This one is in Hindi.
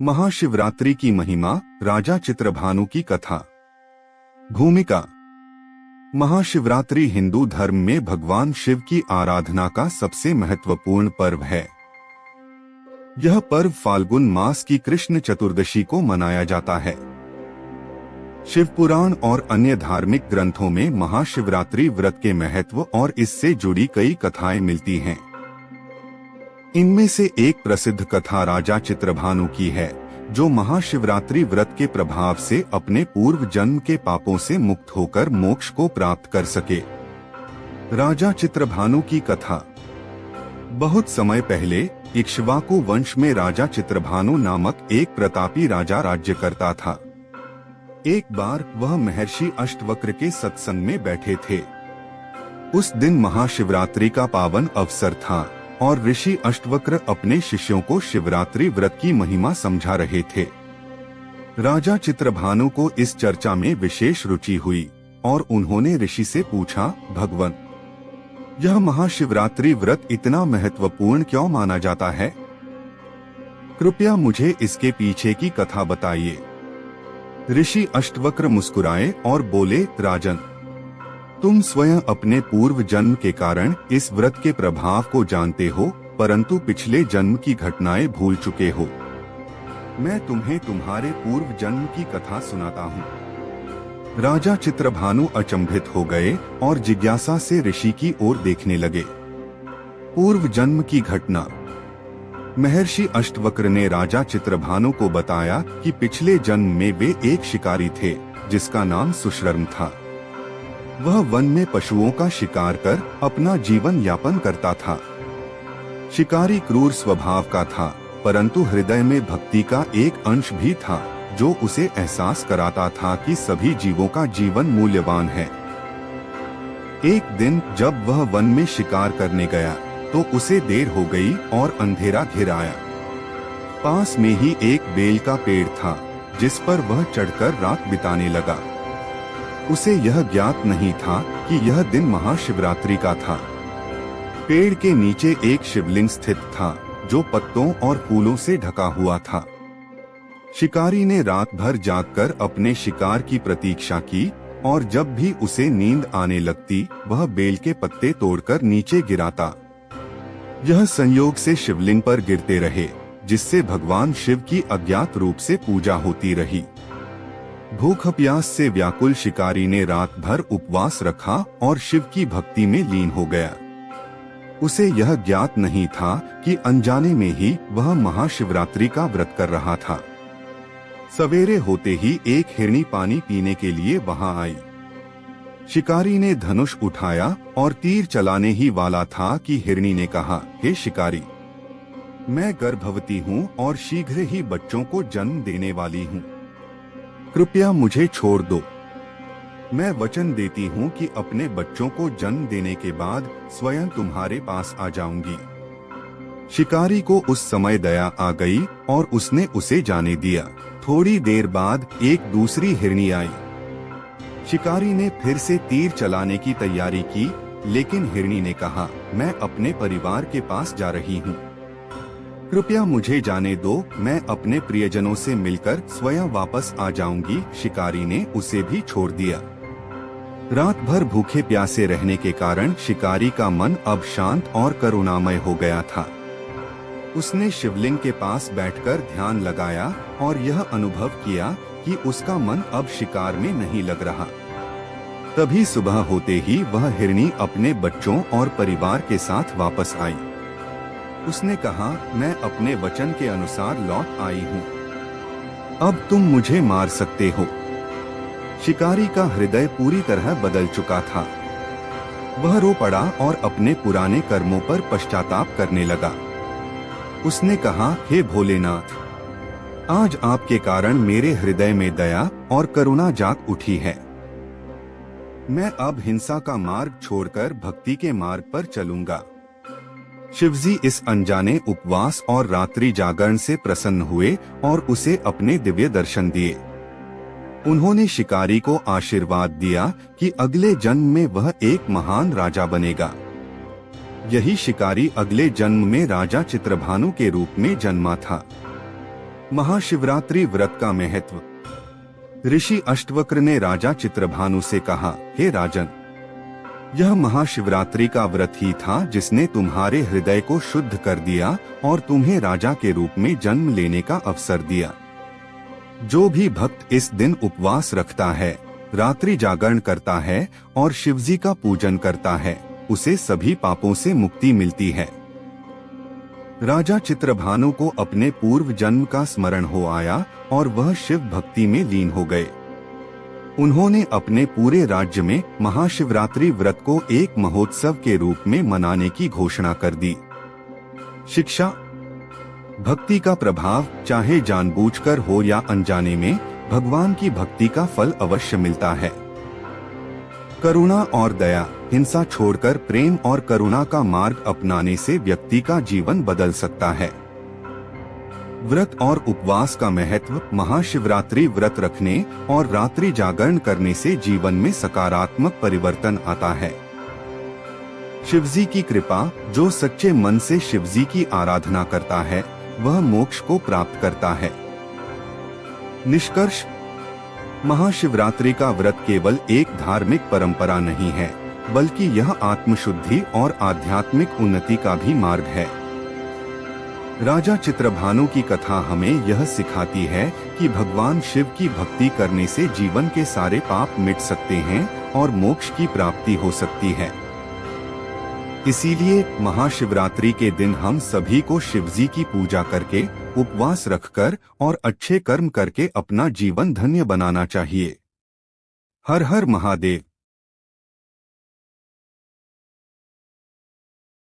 महाशिवरात्रि की महिमा, राजा चित्रभानु की कथा। भूमिका। महाशिवरात्रि हिंदू धर्म में भगवान शिव की आराधना का सबसे महत्वपूर्ण पर्व है। यह पर्व फाल्गुन मास की कृष्ण चतुर्दशी को मनाया जाता है। शिव पुराण और अन्य धार्मिक ग्रंथों में महाशिवरात्रि व्रत के महत्व और इससे जुड़ी कई कथाएं मिलती हैं। इनमें से एक प्रसिद्ध कथा राजा चित्रभानु की है, जो महाशिवरात्रि व्रत के प्रभाव से अपने पूर्व जन्म के पापों से मुक्त होकर मोक्ष को प्राप्त कर सके। राजा चित्रभानु की कथा। बहुत समय पहले इक्ष्वाकु वंश में राजा चित्रभानु नामक एक प्रतापी राजा राज्य करता था। एक बार वह महर्षि अष्टवक्र के सत्संग में बैठे थे। उस दिन महाशिवरात्रि का पावन अवसर था और ऋषि अष्टवक्र अपने शिष्यों को शिवरात्रि व्रत की महिमा समझा रहे थे। राजा चित्रभानु को इस चर्चा में विशेष रुचि हुई और उन्होंने ऋषि से पूछा, भगवन, यह महाशिवरात्रि व्रत इतना महत्वपूर्ण क्यों माना जाता है? कृपया मुझे इसके पीछे की कथा बताइए। ऋषि अष्टवक्र मुस्कुराए और बोले, राजन, तुम स्वयं अपने पूर्व जन्म के कारण इस व्रत के प्रभाव को जानते हो, परंतु पिछले जन्म की घटनाएं भूल चुके हो। मैं तुम्हें तुम्हारे पूर्व जन्म की कथा सुनाता हूँ। राजा चित्रभानु अचंभित हो गए और जिज्ञासा से ऋषि की ओर देखने लगे। पूर्व जन्म की घटना। महर्षि अष्टवक्र ने राजा चित्रभानु को बताया कि पिछले जन्म में वे एक शिकारी थे, जिसका नाम सुश्रम था। वह वन में पशुओं का शिकार कर अपना जीवन यापन करता था। शिकारी क्रूर स्वभाव का था, परंतु हृदय में भक्ति का एक अंश भी था, जो उसे एहसास कराता था कि सभी जीवों का जीवन मूल्यवान है। एक दिन जब वह वन में शिकार करने गया, तो उसे देर हो गई और अंधेरा घिर आया। पास में ही एक बेल का पेड़ था, जिस पर वह चढ़कर रात बिताने लगा। उसे यह ज्ञात नहीं था कि यह दिन महाशिवरात्रि का था। पेड़ के नीचे एक शिवलिंग स्थित था, जो पत्तों और फूलों से ढका हुआ था। शिकारी ने रात भर जागकर अपने शिकार की प्रतीक्षा की और जब भी उसे नींद आने लगती, वह बेल के पत्ते तोड़कर नीचे गिराता। यह संयोग से शिवलिंग पर गिरते रहे, जिससे भगवान शिव की अज्ञात रूप से पूजा होती रही। भूख प्यास से व्याकुल शिकारी ने रात भर उपवास रखा और शिव की भक्ति में लीन हो गया। उसे यह ज्ञात नहीं था कि अनजाने में ही वह महाशिवरात्रि का व्रत कर रहा था। सवेरे होते ही एक हिरनी पानी पीने के लिए वहां आई। शिकारी ने धनुष उठाया और तीर चलाने ही वाला था कि हिरनी ने कहा, हे शिकारी, मैं गर्भवती हूँ और शीघ्र ही बच्चों को जन्म देने वाली हूँ। कृपया मुझे छोड़ दो। मैं वचन देती हूँ कि अपने बच्चों को जन्म देने के बाद स्वयं तुम्हारे पास आ जाऊंगी। शिकारी को उस समय दया आ गई और उसने उसे जाने दिया। थोड़ी देर बाद एक दूसरी हिरनी आई। शिकारी ने फिर से तीर चलाने की तैयारी की, लेकिन हिरनी ने कहा, मैं अपने परिवार के पास जा रही हूँ। कृपया मुझे जाने दो, मैं अपने प्रियजनों से मिलकर स्वयं वापस आ जाऊंगी। शिकारी ने उसे भी छोड़ दिया। रात भर भूखे प्यासे रहने के कारण शिकारी का मन अब शांत और करुणामय हो गया था। उसने शिवलिंग के पास बैठकर ध्यान लगाया और यह अनुभव किया कि उसका मन अब शिकार में नहीं लग रहा। तभी सुबह होते ही वह हिरनी अपने बच्चों और परिवार के साथ वापस आई। उसने कहा, मैं अपने वचन के अनुसार लौट आई हूँ। अब तुम मुझे मार सकते हो। शिकारी का हृदय पूरी तरह बदल चुका था। वह रो पड़ा और अपने पुराने कर्मों पर पश्चाताप करने लगा। उसने कहा, हे भोलेनाथ, आज आपके कारण मेरे हृदय में दया और करुणा जाग उठी है। मैं अब हिंसा का मार्ग छोड़कर भक्ति के मार्ग पर चलूंगा। शिवजी इस अनजाने उपवास और रात्रि जागरण से प्रसन्न हुए और उसे अपने दिव्य दर्शन दिए। उन्होंने शिकारी को आशीर्वाद दिया कि अगले जन्म में वह एक महान राजा बनेगा। यही शिकारी अगले जन्म में राजा चित्रभानु के रूप में जन्मा था। महाशिवरात्रि व्रत का महत्व। ऋषि अष्टवक्र ने राजा चित्रभानु से कहा, हे राजन, यह महाशिवरात्रि का व्रत ही था जिसने तुम्हारे हृदय को शुद्ध कर दिया और तुम्हें राजा के रूप में जन्म लेने का अवसर दिया। जो भी भक्त इस दिन उपवास रखता है, रात्रि जागरण करता है और शिवजी का पूजन करता है, उसे सभी पापों से मुक्ति मिलती है। राजा चित्रभानु को अपने पूर्व जन्म का स्मरण हो आया और वह शिव भक्ति में लीन हो गए। उन्होंने अपने पूरे राज्य में महाशिवरात्रि व्रत को एक महोत्सव के रूप में मनाने की घोषणा कर दी। शिक्षा। भक्ति का प्रभाव चाहे जानबूझकर हो या अनजाने में भगवान की भक्ति का फल अवश्य मिलता है। करुणा और दया। हिंसा छोड़कर प्रेम और करुणा का मार्ग अपनाने से व्यक्ति का जीवन बदल सकता है। व्रत और उपवास का महत्व। महाशिवरात्रि व्रत रखने और रात्रि जागरण करने से जीवन में सकारात्मक परिवर्तन आता है। शिवजी की कृपा। जो सच्चे मन से शिवजी की आराधना करता है वह मोक्ष को प्राप्त करता है। निष्कर्ष। महाशिवरात्रि का व्रत केवल एक धार्मिक परंपरा नहीं है, बल्कि यह आत्मशुद्धि और आध्यात्मिक उन्नति का भी मार्ग है। राजा चित्रभानु की कथा हमें यह सिखाती है कि भगवान शिव की भक्ति करने से जीवन के सारे पाप मिट सकते हैं और मोक्ष की प्राप्ति हो सकती है। इसीलिए महाशिवरात्रि के दिन हम सभी को शिवजी की पूजा करके, उपवास रखकर और अच्छे कर्म करके अपना जीवन धन्य बनाना चाहिए। हर हर महादेव।